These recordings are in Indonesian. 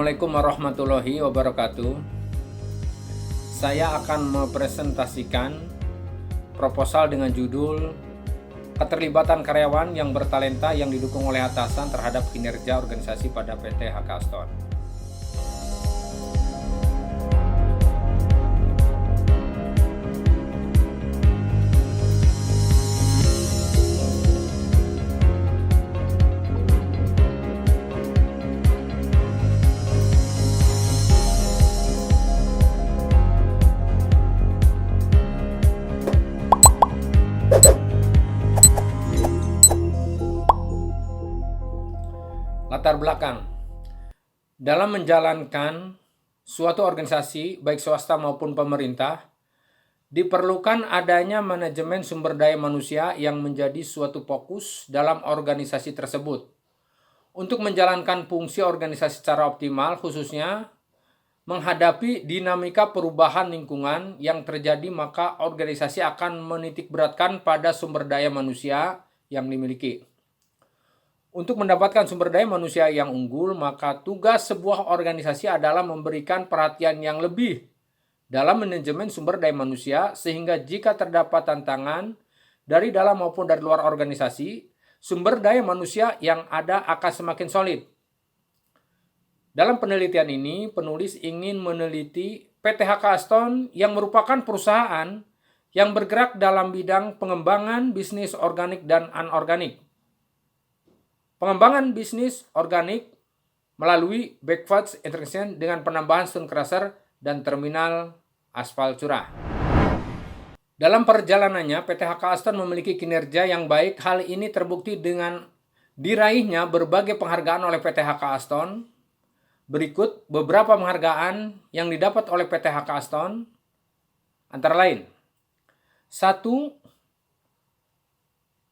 Assalamualaikum warahmatullahi wabarakatuh. Saya akan mempresentasikan proposal dengan judul Keterlibatan karyawan yang bertalenta yang didukung oleh atasan terhadap kinerja organisasi pada PT HK Aston. Latar belakang. Dalam menjalankan suatu organisasi, baik swasta maupun pemerintah, diperlukan adanya manajemen sumber daya manusia yang menjadi suatu fokus dalam organisasi tersebut. Untuk menjalankan fungsi organisasi secara optimal, khususnya menghadapi dinamika perubahan lingkungan yang terjadi, maka organisasi akan menitikberatkan pada sumber daya manusia yang dimiliki. Untuk mendapatkan sumber daya manusia yang unggul, maka tugas sebuah organisasi adalah memberikan perhatian yang lebih dalam manajemen sumber daya manusia, sehingga jika terdapat tantangan dari dalam maupun dari luar organisasi, sumber daya manusia yang ada akan semakin solid. Dalam penelitian ini, penulis ingin meneliti PT HK Aston yang merupakan perusahaan yang bergerak dalam bidang pengembangan bisnis organik dan anorganik. Pengembangan bisnis organik melalui backwards integration dengan penambahan stone crusher dan terminal aspal curah. Dalam perjalanannya, PT HK Aston memiliki kinerja yang baik. Hal ini terbukti dengan diraihnya berbagai penghargaan oleh PT HK Aston. Berikut beberapa penghargaan yang didapat oleh PT HK Aston, antara lain: 1.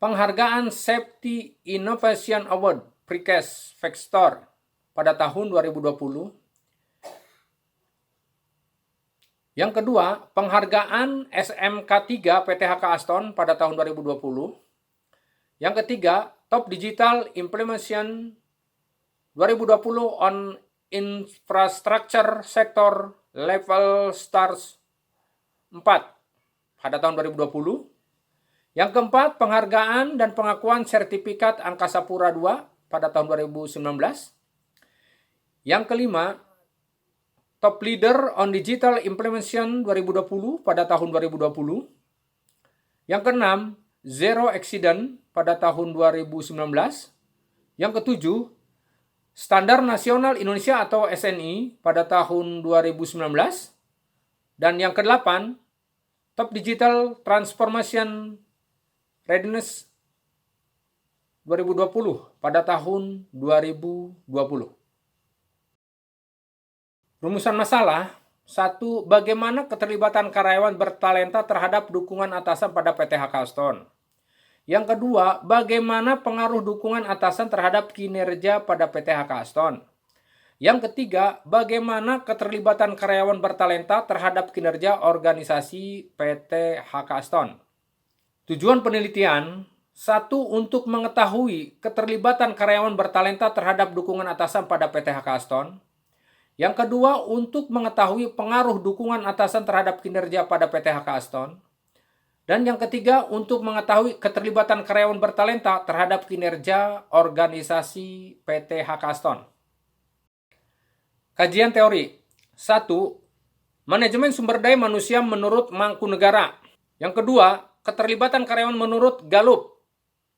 Penghargaan Safety Innovation Award Precast Factor pada tahun 2020. Yang kedua, penghargaan SMK 3 PT HK Aston pada tahun 2020. Yang ketiga, Top Digital Implementation 2020 on Infrastructure Sector Level Stars 4 pada tahun 2020. Yang keempat, penghargaan dan pengakuan sertifikat Angkasa Pura II pada tahun 2019. Yang kelima, Top Leader on Digital Implementation 2020 pada tahun 2020. Yang keenam, Zero Accident pada tahun 2019. Yang ketujuh, Standar Nasional Indonesia atau SNI pada tahun 2019. Dan yang kedelapan, Top Digital Transformation Readiness 2020 pada tahun 2020. Rumusan masalah. 1. Bagaimana keterlibatan karyawan bertalenta terhadap dukungan atasan pada PT HK Aston? Yang kedua, bagaimana pengaruh dukungan atasan terhadap kinerja pada PT HK Aston? Yang ketiga, bagaimana keterlibatan karyawan bertalenta terhadap kinerja organisasi PT HK Aston? Tujuan penelitian: 1. Untuk mengetahui keterlibatan karyawan bertalenta terhadap dukungan atasan pada PT HK Aston. Yang kedua, untuk mengetahui pengaruh dukungan atasan terhadap kinerja pada PT HK Aston. Dan yang ketiga, untuk mengetahui keterlibatan karyawan bertalenta terhadap kinerja organisasi PT HK Aston. Kajian teori. 1. Manajemen sumber daya manusia menurut Mangkunegara. Yang kedua, keterlibatan karyawan menurut Gallup.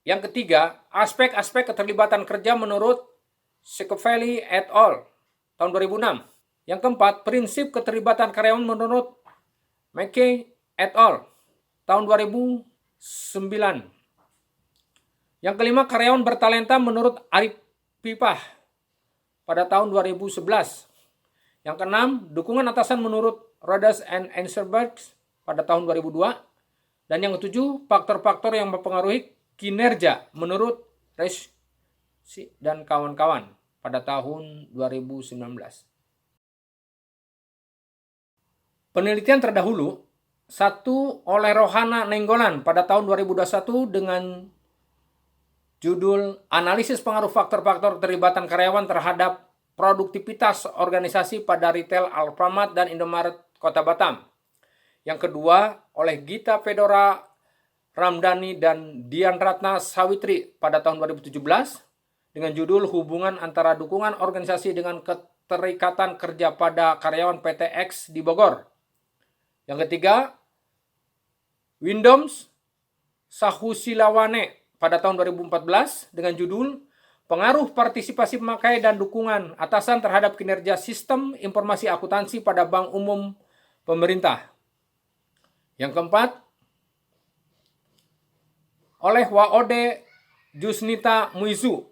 Yang ketiga, aspek-aspek keterlibatan kerja menurut Schiavelli et al. Tahun 2006. Yang keempat, prinsip keterlibatan karyawan menurut McKay et al. Tahun 2009. Yang kelima, karyawan bertalenta menurut Arif Pipah pada tahun 2011. Yang keenam, dukungan atasan menurut Rodas and Einserberg pada tahun 2002. Dan yang ketujuh, faktor-faktor yang mempengaruhi kinerja menurut Resch dan kawan-kawan pada tahun 2019. Penelitian terdahulu. 1. Oleh Rohana Nenggolan pada tahun 2021 dengan judul Analisis Pengaruh Faktor-Faktor Keterlibatan Karyawan Terhadap produktivitas organisasi pada retail Alfamart dan Indomaret Kota Batam. Yang kedua, oleh Gita Fedora Ramdhani dan Dian Ratna Sawitri pada tahun 2017 dengan judul Hubungan Antara Dukungan Organisasi dengan Keterikatan Kerja pada Karyawan PT X di Bogor. Yang ketiga, Windoms Sahusilawane pada tahun 2014 dengan judul Pengaruh Partisipasi Pemakai dan Dukungan Atasan Terhadap Kinerja Sistem Informasi Akuntansi pada Bank Umum Pemerintah. Yang keempat, oleh Waode Jusnita Muizu,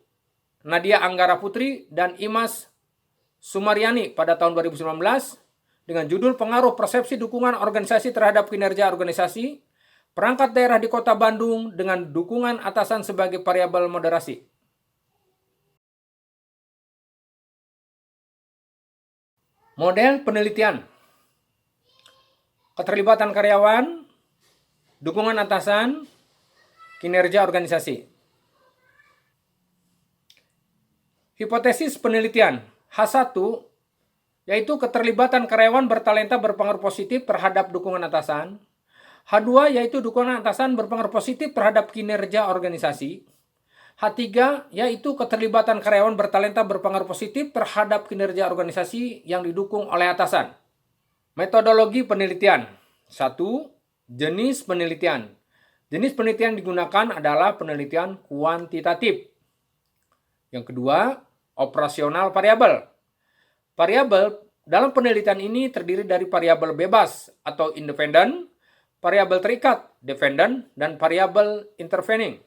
Nadia Anggara Putri, dan Imas Sumaryani pada tahun 2019 dengan judul Pengaruh Persepsi Dukungan Organisasi Terhadap Kinerja Organisasi, Perangkat Daerah di Kota Bandung dengan Dukungan Atasan sebagai Variabel Moderasi. Model penelitian. Keterlibatan karyawan, dukungan atasan, kinerja organisasi. Hipotesis penelitian H1 yaitu keterlibatan karyawan bertalenta berpengaruh positif terhadap dukungan atasan. H2 yaitu dukungan atasan berpengaruh positif terhadap kinerja organisasi. H3 yaitu keterlibatan karyawan bertalenta berpengaruh positif terhadap kinerja organisasi yang didukung oleh atasan. Metodologi penelitian. 1. Jenis penelitian. Jenis penelitian yang digunakan adalah penelitian kuantitatif. Yang kedua, operasional variabel. Variabel dalam penelitian ini terdiri dari variabel bebas atau independen, variabel terikat, dependent, dan variabel intervening.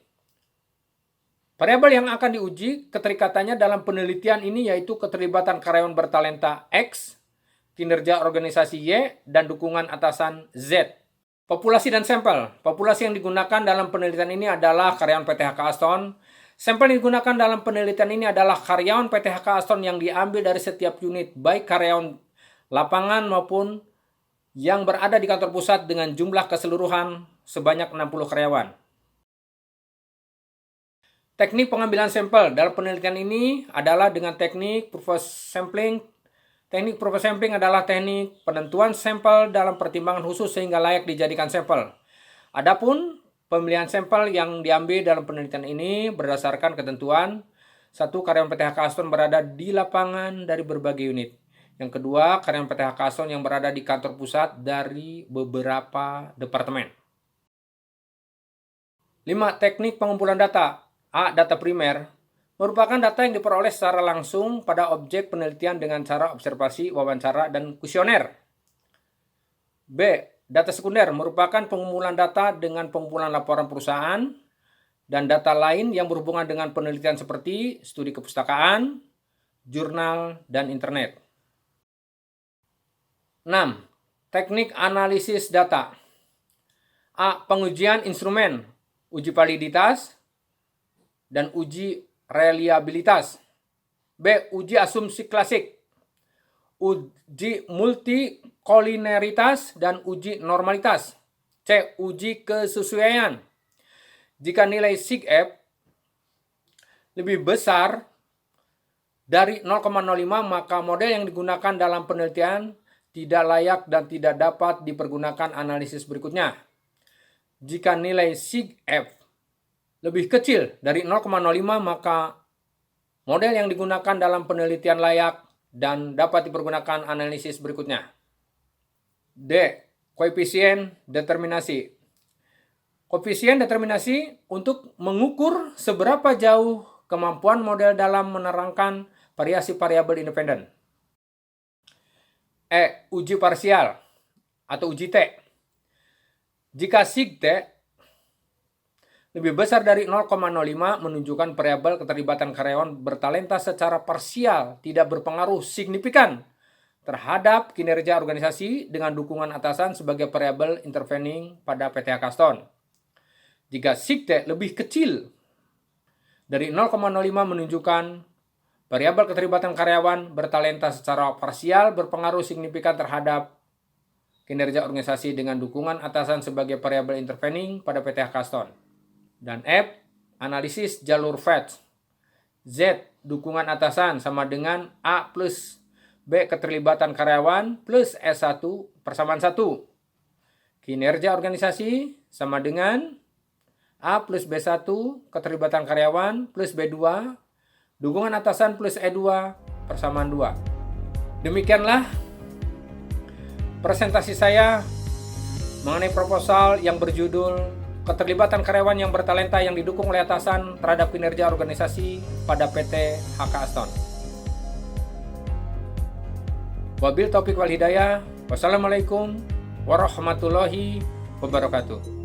Variabel yang akan diuji keterikatannya dalam penelitian ini yaitu keterlibatan karyawan bertalenta X, kinerja organisasi Y, dan dukungan atasan Z. Populasi dan sampel. Populasi yang digunakan dalam penelitian ini adalah karyawan PT HK Aston. Sampel yang digunakan dalam penelitian ini adalah karyawan PT HK Aston yang diambil dari setiap unit, baik karyawan lapangan maupun yang berada di kantor pusat dengan jumlah keseluruhan sebanyak 60 karyawan. Teknik pengambilan sampel dalam penelitian ini adalah dengan teknik purpose sampling. Teknik purpose sampling adalah teknik penentuan sampel dalam pertimbangan khusus sehingga layak dijadikan sampel. Adapun pemilihan sampel yang diambil dalam penelitian ini berdasarkan ketentuan. 1. Karyawan PT HK Aston berada di lapangan dari berbagai unit. Yang kedua, karyawan PT HK Aston yang berada di kantor pusat dari beberapa departemen. 5. Teknik pengumpulan data. A. Data primer merupakan data yang diperoleh secara langsung pada objek penelitian dengan cara observasi, wawancara, dan kuesioner. B. Data sekunder merupakan pengumpulan data dengan pengumpulan laporan perusahaan dan data lain yang berhubungan dengan penelitian seperti studi kepustakaan, jurnal, dan internet. 6. Teknik analisis data. A. Pengujian instrumen, uji validitas, dan uji reliabilitas. B. Uji asumsi klasik, uji multikolineritas, dan uji normalitas. C. Uji kesesuaian. Jika nilai SIGF lebih besar dari 0,05 maka model yang digunakan dalam penelitian tidak layak dan tidak dapat dipergunakan analisis berikutnya. Jika nilai SIGF lebih kecil dari 0,05 maka model yang digunakan dalam penelitian layak dan dapat dipergunakan analisis berikutnya. D. Koefisien determinasi. Koefisien determinasi untuk mengukur seberapa jauh kemampuan model dalam menerangkan variasi variabel independen. E. Uji parsial atau uji T. Jika sig T lebih besar dari 0,05 menunjukkan variabel keterlibatan karyawan bertalenta secara parsial tidak berpengaruh signifikan terhadap kinerja organisasi dengan dukungan atasan sebagai variabel intervening pada PT HK Aston. Jika SIGT lebih kecil dari 0,05 menunjukkan variabel keterlibatan karyawan bertalenta secara parsial berpengaruh signifikan terhadap kinerja organisasi dengan dukungan atasan sebagai variabel intervening pada PT HK Aston. Dan F. Analisis jalur fetch. Z, dukungan atasan sama dengan A plus B, keterlibatan karyawan plus S1 persamaan 1. Kinerja organisasi sama dengan A plus B1, keterlibatan karyawan plus B2, dukungan atasan plus E2 persamaan 2. Demikianlah presentasi saya mengenai proposal yang berjudul keterlibatan karyawan yang bertalenta yang didukung oleh atasan terhadap kinerja organisasi pada PT HK Aston. Wabil taufiq wal hidayah. Wassalamualaikum warahmatullahi wabarakatuh.